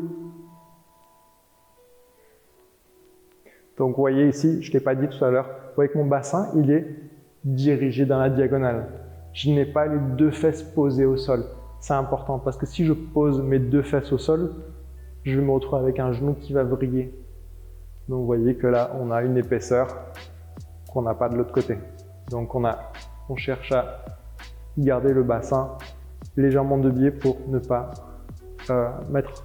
Donc vous voyez ici, je ne l'ai pas dit tout à l'heure, vous voyez que mon bassin, il est dirigé dans la diagonale. Je n'ai pas les deux fesses posées au sol. C'est important parce que si je pose mes deux fesses au sol, je vais me retrouver avec un genou qui va vriller. Donc vous voyez que là, on a une épaisseur qu'on n'a pas de l'autre côté. Donc on cherche à garder le bassin légèrement de biais pour ne pas mettre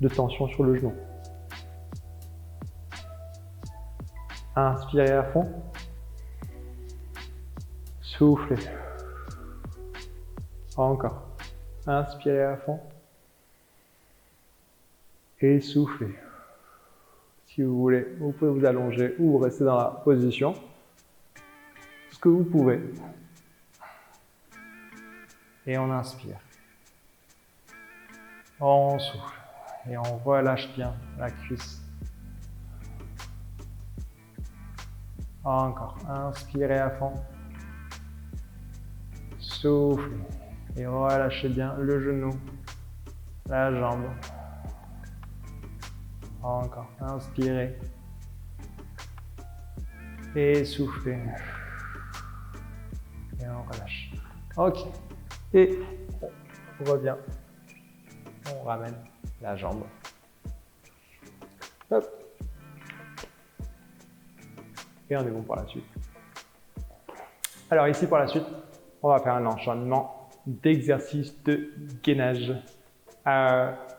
de tension sur le genou. Inspirez à fond. Soufflez. Encore. Inspirez à fond. Et soufflez. Si vous voulez, vous pouvez vous allonger ou vous rester dans la position. Ce que vous pouvez. Et on inspire. On souffle. Et on relâche bien la cuisse. Encore. Inspirez à fond. Soufflez. Et relâchez bien le genou, la jambe. Encore. Inspirez. Et soufflez. Et on relâche. Ok. Et on revient. On ramène la jambe. Hop. Et on est bon pour la suite. Alors ici pour la suite, on va faire un enchaînement d'exercices de gainage.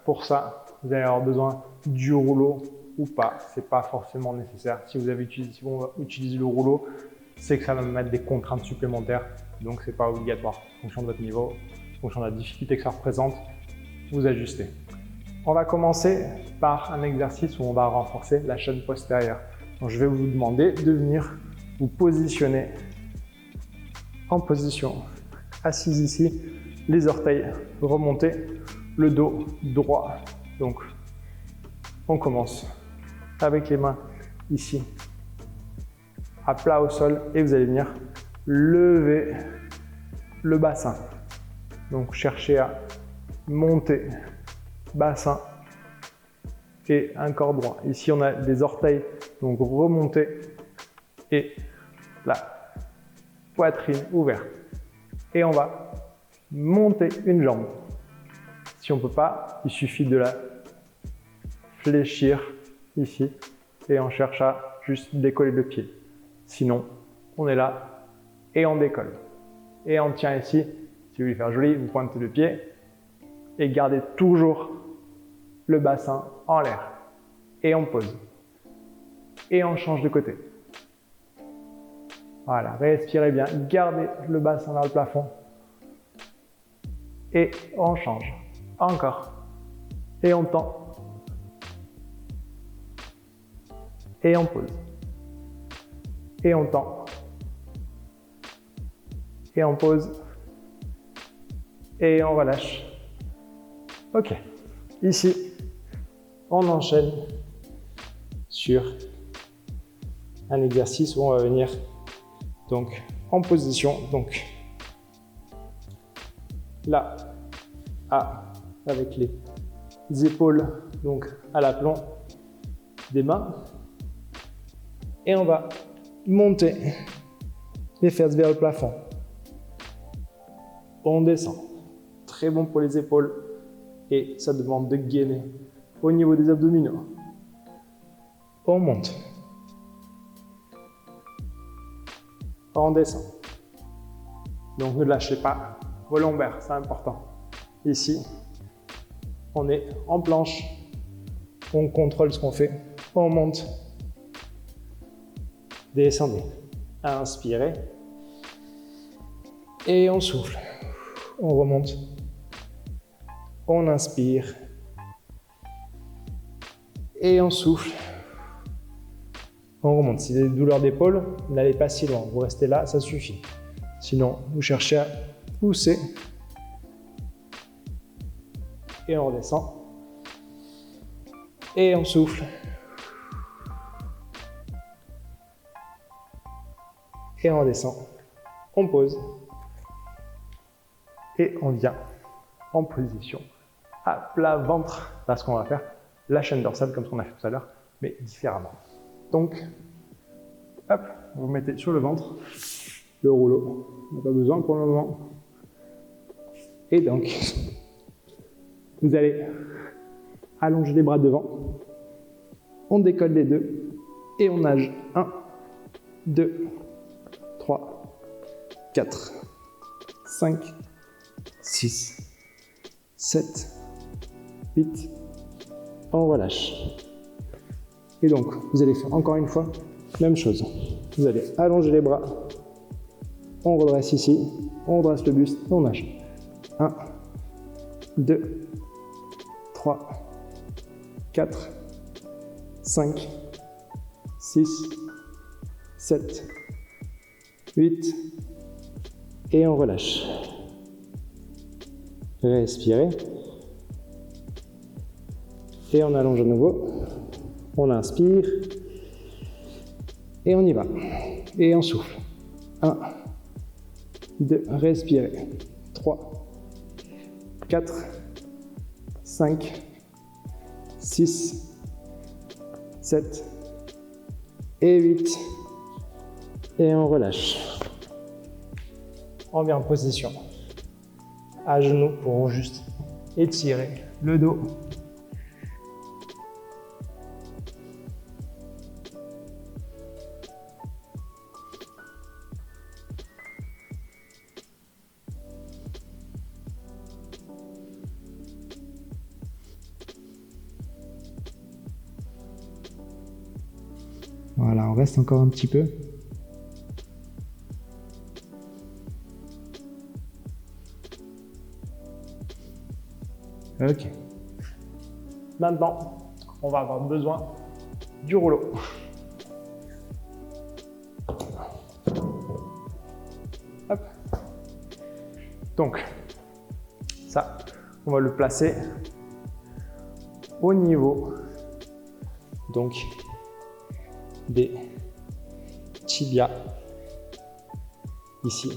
Pour ça, vous allez avoir besoin du rouleau ou pas. C'est pas forcément nécessaire. Si vous utilisez le rouleau, c'est que ça va me mettre des contraintes supplémentaires. Donc c'est pas obligatoire. En fonction de votre niveau, en fonction de la difficulté que ça représente, vous ajustez. On va commencer par un exercice où on va renforcer la chaîne postérieure. Donc, je vais vous demander de venir vous positionner en position assise ici, les orteils remontés, le dos droit. Donc, on commence avec les mains ici, à plat au sol, et vous allez venir lever le bassin. Donc, cherchez à monter bassin et un corps droit. Ici, on a des orteils, donc remonter et la poitrine ouverte. Et on va monter une jambe. Si on ne peut pas, il suffit de la fléchir ici et on cherche à juste décoller le pied. Sinon, on est là et on décolle. Et on tient ici. Si vous voulez faire joli, vous pointez le pied et gardez toujours le bassin en l'air. Et on pose. Et on change de côté. Voilà, respirez bien, gardez le bassin dans le plafond. Et on change. Encore. Et on tend. Et on pose. Et on tend. Et on pose. Et on relâche. Ok. Ici, on enchaîne sur un exercice où on va venir donc en position, donc là, avec les épaules donc à l'aplomb des mains, et on va monter les fesses vers le plafond. On descend, très bon pour les épaules et ça demande de gainer au niveau des abdominaux. On monte. On descend. Donc ne lâchez pas vos lombaires, c'est important. Ici, on est en planche. On contrôle ce qu'on fait. On monte. Descendez. Inspirez. Et on souffle. On remonte. On inspire. Et on souffle. On remonte. Si vous avez des douleurs d'épaule, n'allez pas si loin. Vous restez là, ça suffit. Sinon, vous cherchez à pousser. Et on redescend. Et on souffle. Et on redescend. On pose. Et on vient en position à plat ventre. Parce qu'on va faire la chaîne dorsale comme ce qu'on a fait tout à l'heure, mais différemment. Donc, hop, vous mettez sur le ventre le rouleau. On n'a pas besoin pour le moment. Et donc, vous allez allonger les bras devant. On décolle les deux et on nage. 1, 2, 3, 4, 5, 6, 7, 8. On relâche. Et donc, vous allez faire encore une fois, même chose. Vous allez allonger les bras. On redresse ici. On redresse le buste. On nage. 1, 2, 3, 4, 5, 6, 7, 8. Et on relâche. Respirez. Et on allonge à nouveau. On inspire. Et on y va. Et on souffle. 1, 2, respirez. 3, 4, 5, 6, 7 et 8. Et on relâche. On vient en position à genoux pour juste étirer le dos. Voilà, on reste encore un petit peu. Ok. Maintenant, on va avoir besoin du rouleau. Hop. Donc, ça, on va le placer au niveau donc des tibias ici.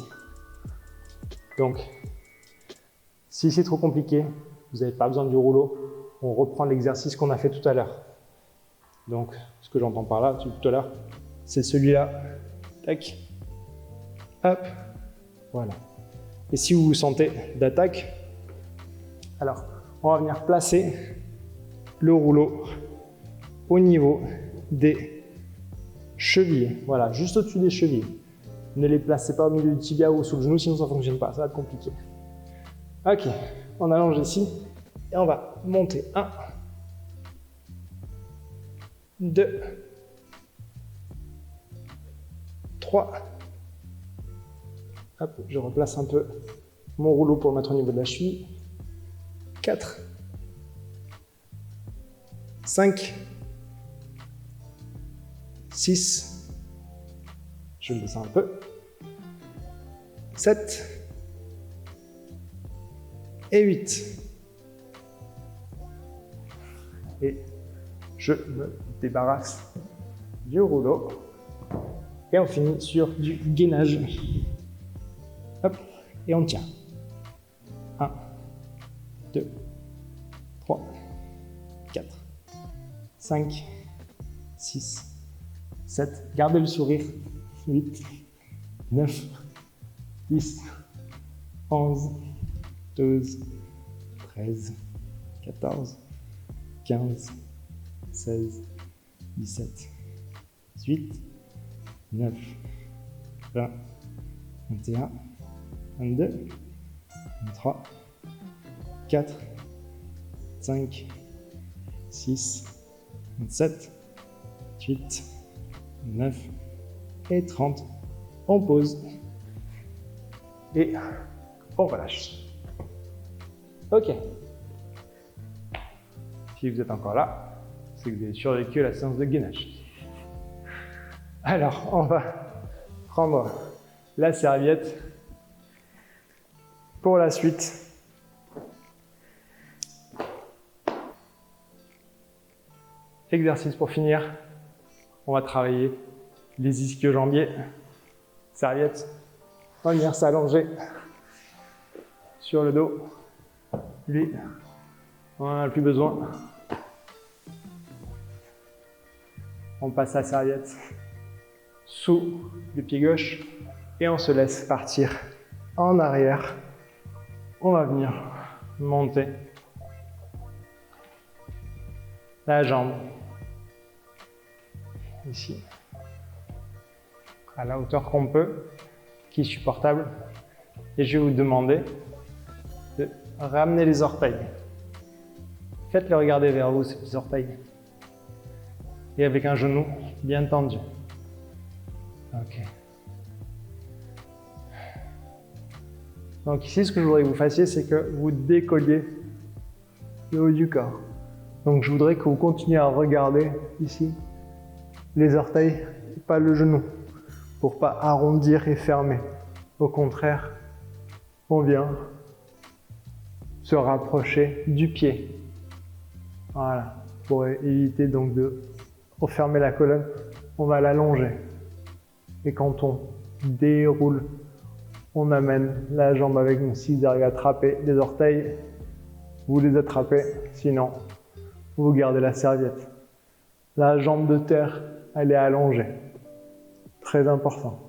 Donc, si c'est trop compliqué, vous n'avez pas besoin du rouleau, on reprend l'exercice qu'on a fait tout à l'heure. Donc, ce que j'entends par là, tout à l'heure, c'est celui-là. Tac. Hop. Voilà. Et si vous vous sentez d'attaque, alors, on va venir placer le rouleau au niveau des chevilles. Voilà, juste au-dessus des chevilles. Ne les placez pas au milieu du tibia ou sous le genou, sinon ça ne fonctionne pas, ça va être compliqué. Ok, on allonge ici et on va monter. 1, 2, 3. Hop, je replace un peu mon rouleau pour le mettre au niveau de la cheville. 4, 5, 6, je le descends un peu, 7 et 8. Et je me débarrasse du rouleau et on finit sur du gainage. Hop, et on tient. 1, 2, 3, 4, 5, 6, 7, gardez le sourire, 8, 9, 10, 11, 12, 13, 14, 15, 16, 17, 18, 9, 20, 21, 22, 23, 4, 5, 6, 27, 28, 9 et 30. On pose et on relâche. Ok. Si vous êtes encore là, c'est que vous avez survécu à la séance de gainage. Alors, on va prendre la serviette pour la suite. Exercice pour finir. On va travailler les ischio-jambiers. Serviette. On va venir s'allonger sur le dos. Lui, on n'en a plus besoin. On passe la serviette sous le pied gauche et on se laisse partir en arrière. On va venir monter la jambe ici à la hauteur qu'on peut, qui est supportable, et je vais vous demander de ramener les orteils. Faites-les regarder vers vous, ces petits orteils, et avec un genou bien tendu. Ok. Donc ici, ce que je voudrais que vous fassiez, c'est que vous décolliez le haut du corps. Donc je voudrais que vous continuiez à regarder ici les orteils, pas le genou, pour pas arrondir et fermer. Au contraire, on vient se rapprocher du pied. Voilà, pour éviter donc de refermer la colonne, on va l'allonger. Et quand on déroule, on amène la jambe avec nous. Si vous arrivez à attraper les orteils, vous les attrapez. Sinon, vous gardez la serviette. La jambe de terre, elle est allongée. Très important.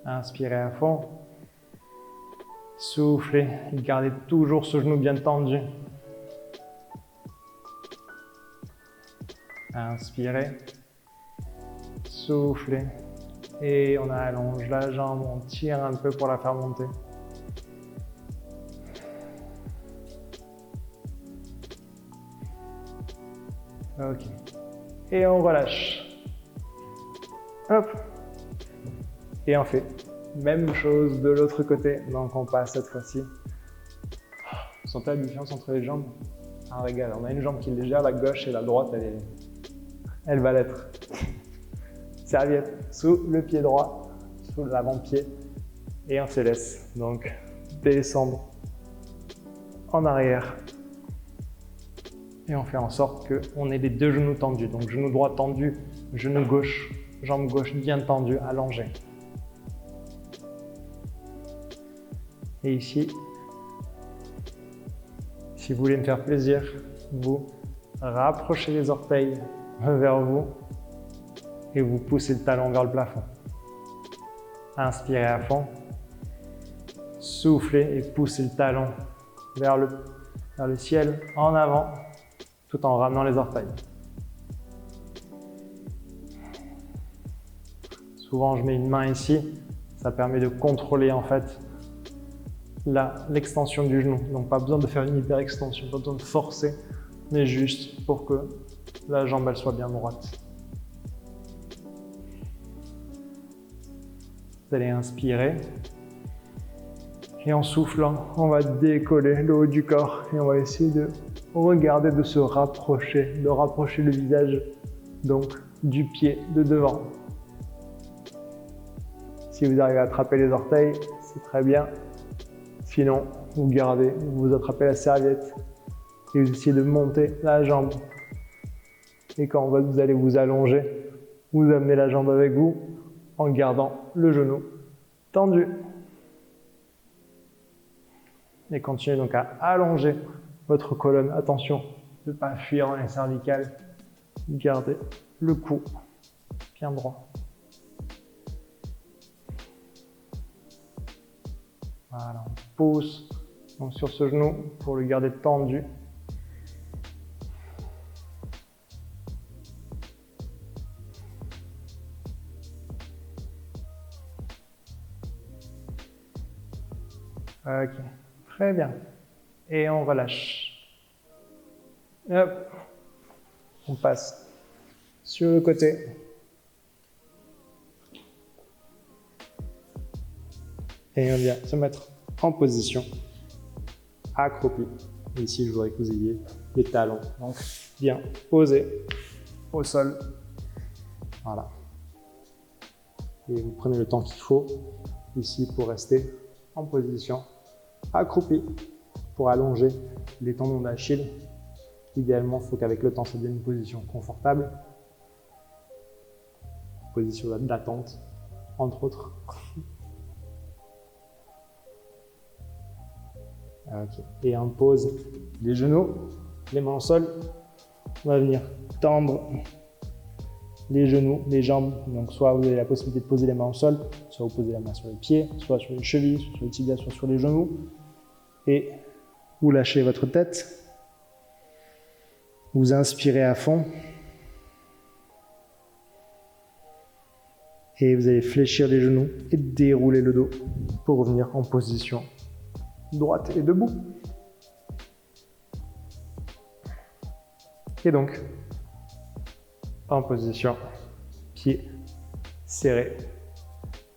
Inspirez à fond. Soufflez. Gardez toujours ce genou bien tendu. Inspirez. Soufflez. Et on allonge la jambe. On tire un peu pour la faire monter. Ok. Et on relâche. Hop. Et on fait même chose de l'autre côté. Donc on passe cette fois-ci. Vous sentez la différence entre les jambes? Un régal. On a une jambe qui est légère, la gauche, et la droite, elle va l'être. Serviette sous le pied droit, sous l'avant-pied. Et on se laisse donc descendre en arrière. Et on fait en sorte qu'on ait les deux genoux tendus. Donc genou droit tendu, genou gauche, jambe gauche bien tendue, allongée. Et ici, si vous voulez me faire plaisir, vous rapprochez les orteils vers vous et vous poussez le talon vers le plafond. Inspirez à fond, soufflez et poussez le talon vers le ciel, en avant, tout en ramenant les orteils. Souvent, je mets une main ici, ça permet de contrôler en fait l'extension du genou. Donc pas besoin de faire une hyper extension, pas besoin de forcer, mais juste pour que la jambe elle soit bien droite. Vous allez inspirer et en soufflant, on va décoller le haut du corps et on va essayer de regarder, de se rapprocher, de rapprocher le visage donc du pied de devant. Si vous arrivez à attraper les orteils, c'est très bien. Sinon, vous gardez, vous attrapez la serviette et vous essayez de monter la jambe. Et quand vous allez vous allonger, vous amenez la jambe avec vous en gardant le genou tendu. Et continuez donc à allonger votre colonne. Attention de ne pas fuir dans les cervicales. Gardez le cou bien droit. Voilà, on pousse donc sur ce genou pour le garder tendu. Ok, très bien. Et on relâche. Hop. On passe sur le côté. Et on vient se mettre en position accroupi. Et ici, je voudrais que vous ayez les talons donc bien posés au sol. Voilà. Et vous prenez le temps qu'il faut ici pour rester en position accroupi pour allonger les tendons d'Achille. Idéalement, il faut qu'avec le temps, ça devienne une position confortable. Position d'attente, entre autres. Okay. Et on pose les genoux, les mains au sol. On va venir tendre les genoux, les jambes. Donc soit vous avez la possibilité de poser les mains au sol, soit vous posez la main sur les pieds, soit sur les chevilles, soit sur les tibias, soit sur les genoux. Et vous lâchez votre tête. Vous inspirez à fond. Et vous allez fléchir les genoux et dérouler le dos pour revenir en position droite et debout. Et donc, en position pied serré,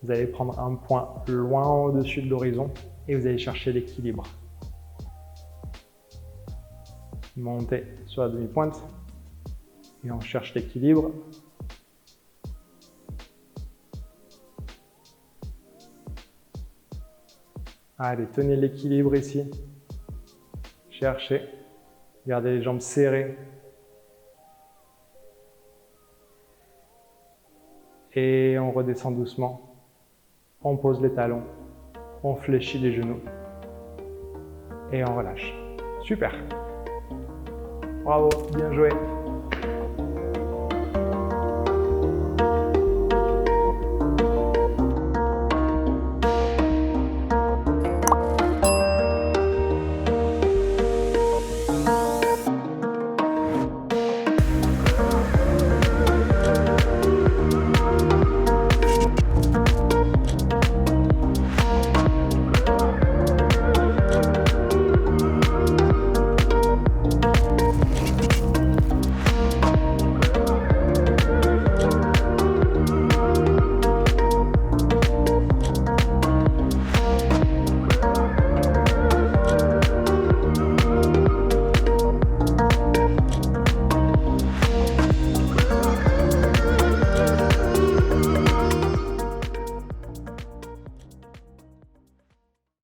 vous allez prendre un point loin au-dessus de l'horizon et vous allez chercher l'équilibre. Montez sur la demi-pointe et on cherche l'équilibre. Allez, tenez l'équilibre ici. Cherchez. Gardez les jambes serrées. Et on redescend doucement. On pose les talons. On fléchit les genoux. Et on relâche. Super. Bravo, bien joué.